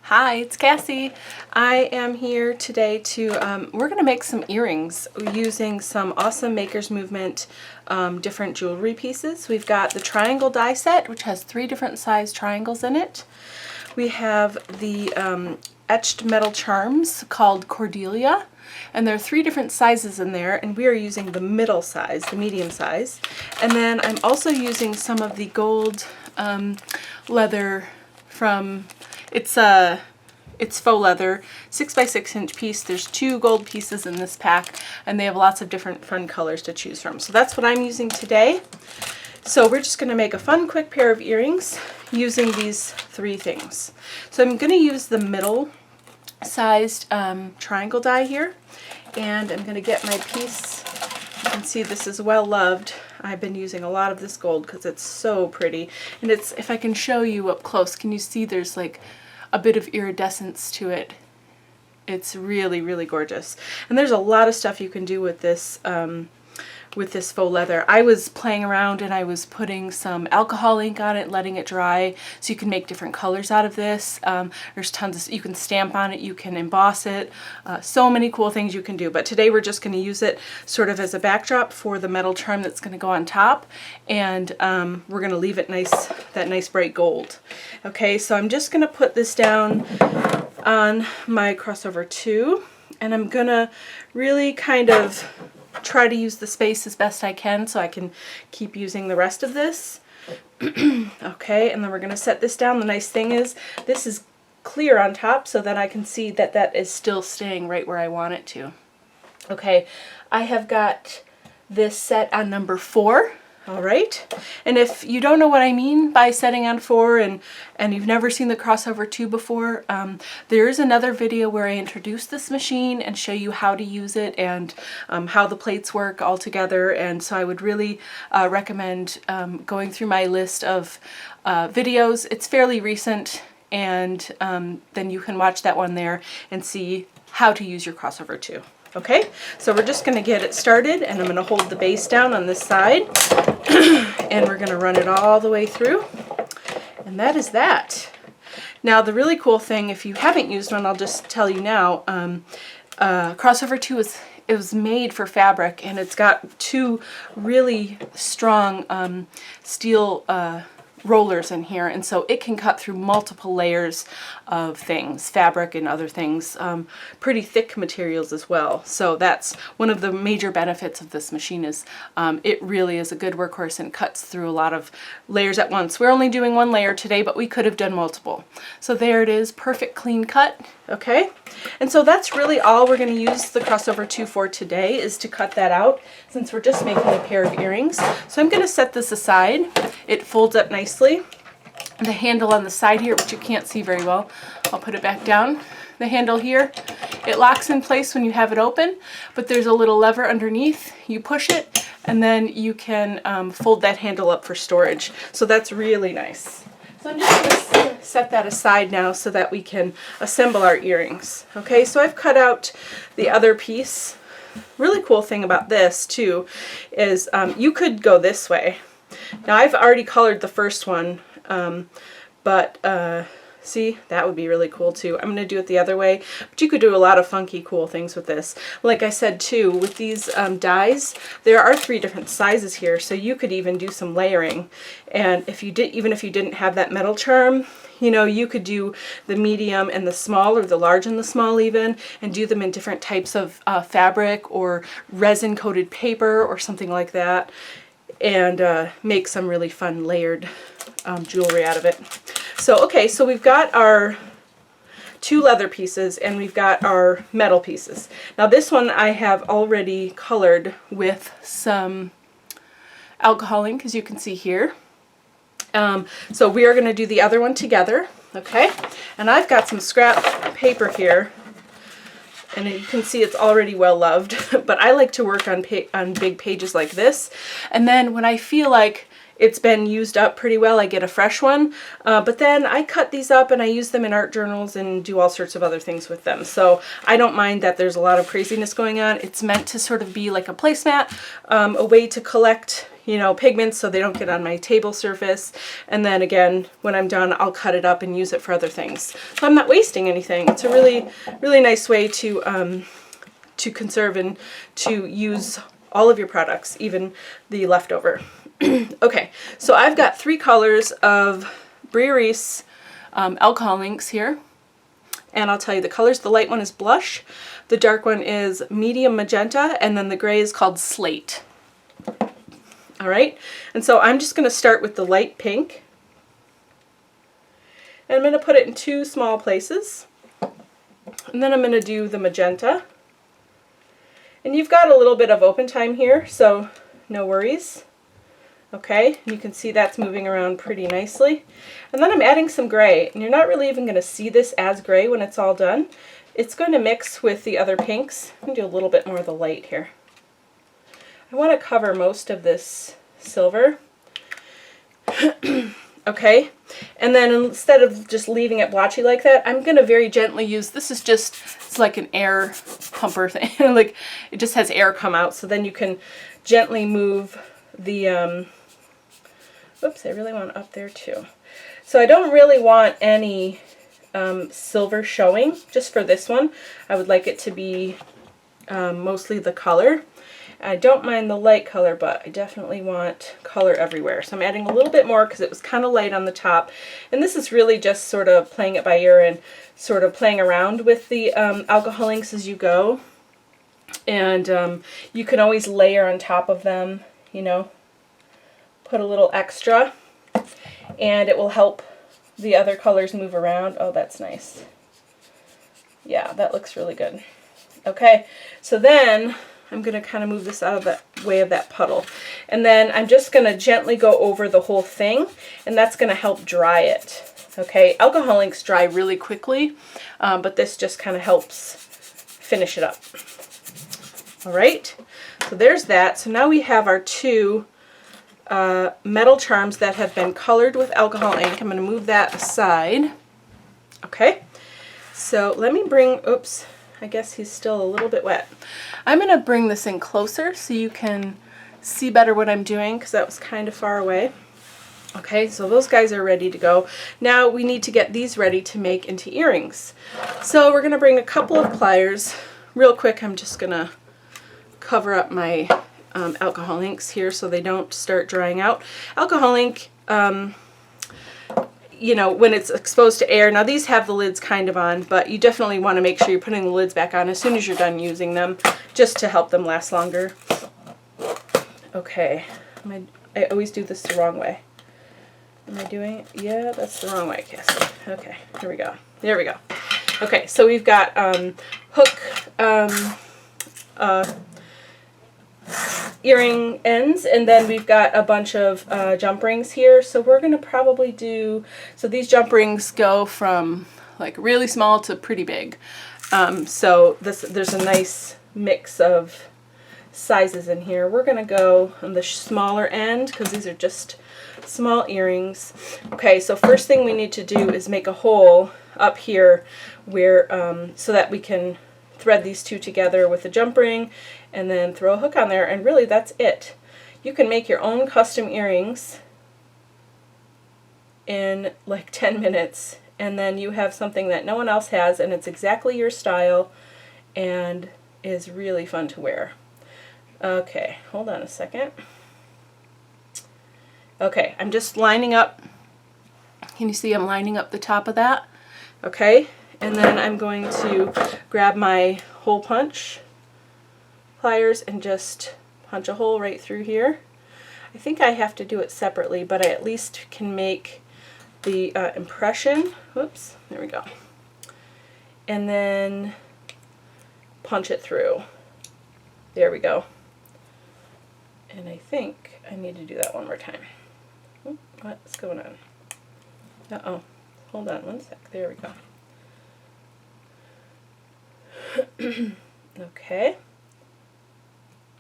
Hi, it's Cassie. I am here today to, we're going to make some earrings using some awesome Maker's Movement different jewelry pieces. We've got the triangle die set, which has 3 different size triangles in it. We have the etched metal charms called Cordelia, and there are 3 different sizes in there, and we are using the middle size, the medium size. And then I'm also using some of the gold leather from, it's faux leather, 6 by 6 inch piece. There's 2 gold pieces in this pack, and they have lots of different fun colors to choose from. So that's what I'm using today. So we're just going to make a fun, quick pair of earrings using these 3 things. So I'm going to use the middle sized triangle die here, and I'm going to get my piece. You can see this is well loved. I've been using a lot of this gold because it's so pretty. And it's, if I can show you up close, can you see there's like a bit of iridescence to it? It's really, really gorgeous. And there's a lot of stuff you can do with this faux leather. I was playing around and I was putting some alcohol ink on it, letting it dry, so you can make different colors out of this. There's tons of, you can stamp on it, you can emboss it, so many cool things you can do. But today we're just going to use it sort of as a backdrop for the metal charm that's going to go on top, and we're going to leave it nice, that nice bright gold. Okay, so I'm just going to put this down on my crossover 2, and I'm going to really kind of try to use the space as best I can so I can keep using the rest of this. Okay, and then we're going to set this down. The nice thing is this is clear on top so that I can see that that is still staying right where I want it to. Okay, I have got this set on number 4. All right, and if you don't know what I mean by setting on 4 and you've never seen the crossover 2 before, there is another video where I introduce this machine and show you how to use it and how the plates work all together. And so I would really recommend going through my list of videos. It's fairly recent, and then you can watch that one there and see how to use your crossover 2. Okay, so we're just going to get it started, and I'm going to hold the base down on this side, and we're going to run it all the way through, and that is that. Now the really cool thing, if you haven't used one, I'll just tell you now, crossover 2 it was made for fabric, and it's got 2 really strong steel rollers in here, and so it can cut through multiple layers of things, fabric and other things, pretty thick materials as well. So that's one of the major benefits of this machine, is it really is a good workhorse and cuts through a lot of layers at once. We're only doing 1 layer today, but we could have done multiple. So there it is, perfect clean cut. Okay, and so that's really all we're going to use the crossover 2 for today, is to cut that out, since we're just making a pair of earrings. So I'm going to set this aside. It folds up nicely. The handle on the side here, which you can't see very well, I'll put it back down. The handle here, it locks in place when you have it open, but there's a little lever underneath. You push it, and then you can fold that handle up for storage. So that's really nice. So I'm just going to set that aside now so that we can assemble our earrings. Okay, so I've cut out the other piece. Really cool thing about this too is you could go this way. Now I've already colored the first one, but see, that would be really cool too. I'm going to do it the other way, but you could do a lot of funky, cool things with this. Like I said too, with these dies, there are 3 different sizes here, so you could even do some layering. And if you did, even if you didn't have that metal charm, you know, you could do the medium and the small, or the large and the small even, and do them in different types of fabric or resin coated paper or something like that, and make some really fun layered jewelry out of it. So okay, so we've got our 2 leather pieces and we've got our metal pieces. Now this one I have already colored with some alcohol ink, as you can see here. So we are going to do the other one together, okay? And I've got some scrap paper here, and you can see it's already well loved, but I like to work on big pages like this, and then when I feel like it's been used up pretty well, I get a fresh one. But then I cut these up and I use them in art journals and do all sorts of other things with them. So I don't mind that there's a lot of craziness going on. It's meant to sort of be like a placemat, a way to collect, you know, pigments so they don't get on my table surface. And then again, when I'm done, I'll cut it up and use it for other things. So I'm not wasting anything. It's a really, really nice way to conserve and to use all of your products, even the leftover. Okay, so I've got 3 colors of Bria Reese alcohol inks here. And I'll tell you the colors. The light one is blush, the dark one is medium magenta, and then the gray is called slate. All right, and so I'm just going to start with the light pink. And I'm going to put it in 2 small places. And then I'm going to do the magenta. And you've got a little bit of open time here, so no worries. Okay, you can see that's moving around pretty nicely. And then I'm adding some gray, and you're not really even going to see this as gray when it's all done. It's going to mix with the other pinks. I'm going to do a little bit more of the light here. I want to cover most of this silver. Okay, and then instead of just leaving it blotchy like that, I'm going to very gently use, this is just, it's like an air pumper thing, like it just has air come out, so then you can gently move the, oops, I really want up there too. So I don't really want any silver showing, just for this one. I would like it to be mostly the color. I don't mind the light color, but I definitely want color everywhere. So I'm adding a little bit more because it was kind of light on the top. And this is really just sort of playing it by ear and sort of playing around with the alcohol inks as you go. And you can always layer on top of them, you know, put a little extra, and it will help the other colors move around. Oh, that's nice. Yeah, that looks really good. Okay, so then I'm going to kind of move this out of the way of that puddle. And then I'm just going to gently go over the whole thing, and that's going to help dry it. Okay, alcohol inks dry really quickly, but this just kind of helps finish it up. All right, so there's that. So now we have our 2 metal charms that have been colored with alcohol ink. I'm going to move that aside. Okay, so let me bring, oops, I guess he's still a little bit wet. I'm going to bring this in closer so you can see better what I'm doing, because that was kind of far away. Okay, so those guys are ready to go. Now we need to get these ready to make into earrings. So we're going to bring a couple of pliers. Real quick, I'm just going to cover up my alcohol inks here so they don't start drying out. Alcohol ink, you know, when it's exposed to air, now these have the lids kind of on, but you definitely want to make sure you're putting the lids back on as soon as you're done using them, just to help them last longer. Okay, I always do this the wrong way. Am I doing it? Yeah, that's the wrong way, Kassy. Okay, here we go. There we go. Okay, so we've got hook earring ends, and then we've got a bunch of jump rings here. So we're going to probably do, so these jump rings go from like really small to pretty big. So there's a nice mix of sizes in here. We're going to go on the smaller end because these are just small earrings. Okay, so first thing we need to do is make a hole up here where so that we can thread these 2 together with a jump ring and then throw a hook on there, and really that's it. You can make your own custom earrings in like 10 minutes, and then you have something that no one else has, and it's exactly your style and is really fun to wear. Okay, hold on a second. Okay, I'm just lining up. Can you see I'm lining up the top of that? Okay, and then I'm going to grab my hole punch pliers and just punch a hole right through here. I think I have to do it separately, but I at least can make the impression. Whoops, there we go. And then punch it through. There we go. And I think I need to do that one more time. What's going on? Uh-oh. Hold on one sec. There we go. Okay.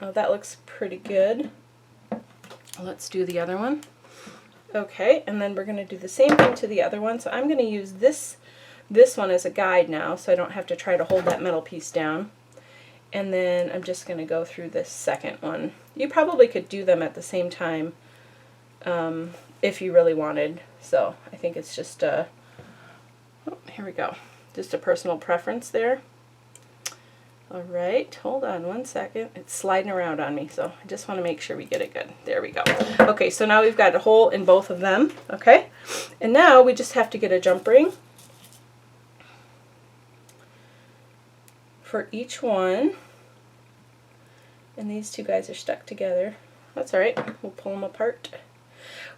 Oh, that looks pretty good. Let's do the other one. Okay, and then we're going to do the same thing to the other one. So I'm going to use this one as a guide now, so I don't have to try to hold that metal piece down. And then I'm just going to go through this second one. You probably could do them at the same time if you really wanted. So I think it's just a, oh, here we go, just a personal preference there. All right, hold on one second. It's sliding around on me, so I just want to make sure we get it good. There we go. Okay, so now we've got a hole in both of them, okay? And now we just have to get a jump ring for each one. And these two guys are stuck together. That's all right, we'll pull them apart.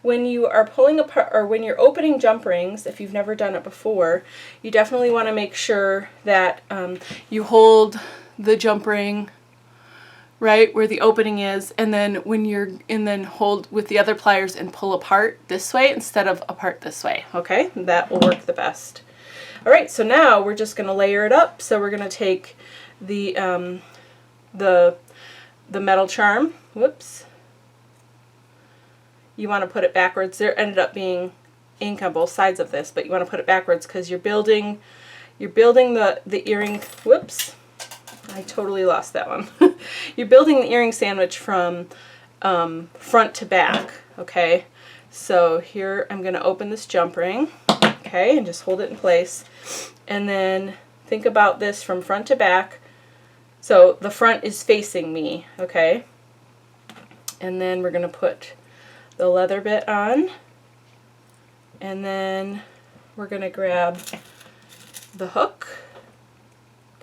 When you are pulling apart, or when you're opening jump rings, if you've never done it before, you definitely want to make sure that you hold the jump ring right where the opening is, and then then hold with the other pliers and pull apart this way instead of apart this way. Okay, that will work the best. All right, so now we're just going to layer it up. So we're going to take the metal charm. Whoops. You want to put it backwards. There ended up being ink on both sides of this, but you want to put it backwards because you're building the earring. Whoops. I totally lost that one. You're building the earring sandwich from front to back, okay? So here I'm going to open this jump ring, okay, and just hold it in place. And then think about this from front to back. So the front is facing me, okay? And then we're going to put the leather bit on. And then we're going to grab the hook,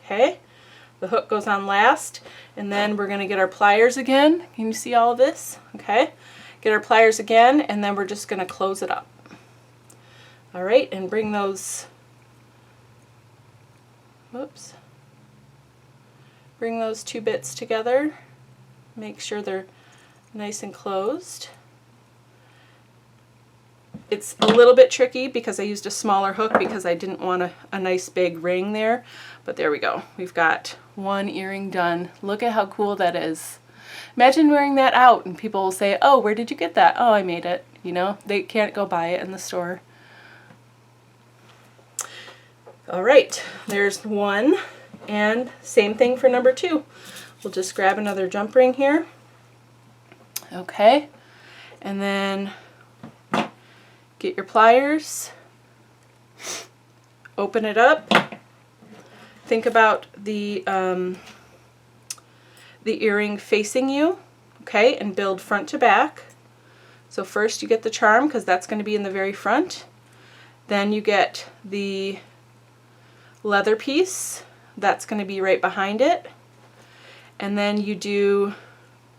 okay? The hook goes on last, and then we're going to get our pliers again. Can you see all of this? Okay. Get our pliers again, and then we're just going to close it up. All right, and bring those, whoops, bring those two bits together. Make sure they're nice and closed. It's a little bit tricky because I used a smaller hook because I didn't want a nice big ring there. But there we go. We've got one earring done. Look at how cool that is. Imagine wearing that out and people will say, oh, where did you get that? Oh, I made it. You know, they can't go buy it in the store. All right, there's one. And same thing for number two. We'll just grab another jump ring here. Okay. And then get your pliers, open it up, think about the earring facing you, okay, and build front to back. So first you get the charm because that's going to be in the very front. Then you get the leather piece, that's going to be right behind it. And then you do,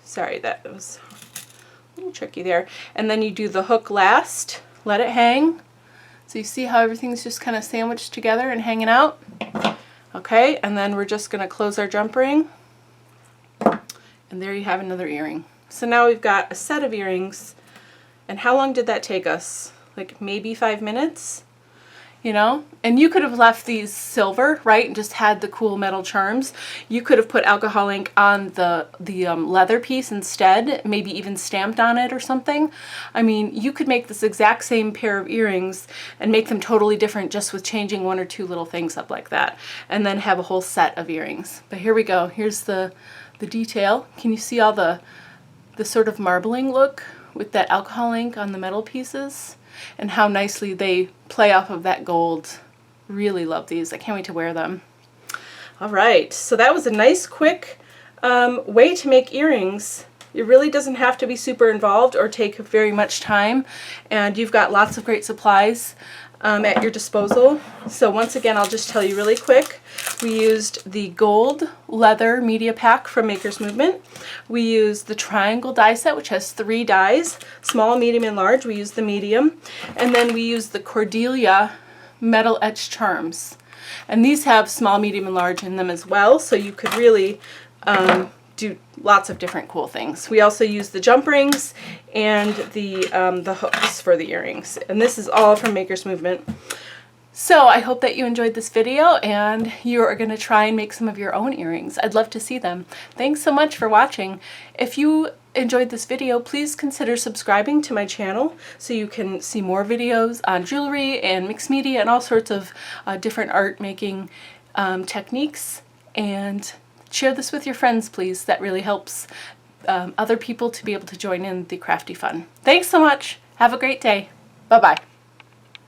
sorry, that was a little tricky there. And then you do the hook last. Let it hang. So you see how everything's just kind of sandwiched together and hanging out? Okay, and then we're just going to close our jump ring. And there you have another earring. So now we've got a set of earrings. And how long did that take us? Like maybe 5 minutes? You know? And you could have left these silver, right? And just had the cool metal charms. You could have put alcohol ink on the leather piece instead, maybe even stamped on it or something. I mean, you could make this exact same pair of earrings and make them totally different just with changing one or two little things up like that. And then have a whole set of earrings. But here we go. Here's the detail. Can you see all the sort of marbling look with that alcohol ink on the metal pieces? And how nicely they play off of that gold. Really love these. I can't wait to wear them. All right, so that was a nice quick way to make earrings. It really doesn't have to be super involved or take very much time, and you've got lots of great supplies at your disposal. So once again, I'll just tell you really quick. We used the gold leather media pack from Maker's Movement. We used the triangle die set, which has 3 dies, small, medium, and large. We used the medium. And then we used the Cordelia metal etched charms. And these have small, medium, and large in them as well, so you could really do lots of different cool things. We also use the jump rings and the hooks for the earrings. And this is all from Maker's Movement. So I hope that you enjoyed this video and you are going to try and make some of your own earrings. I'd love to see them. Thanks so much for watching. If you enjoyed this video, please consider subscribing to my channel so you can see more videos on jewelry and mixed media and all sorts of different art making techniques. And share this with your friends, please. That really helps other people to be able to join in the crafty fun. Thanks so much. Have a great day. Bye-bye.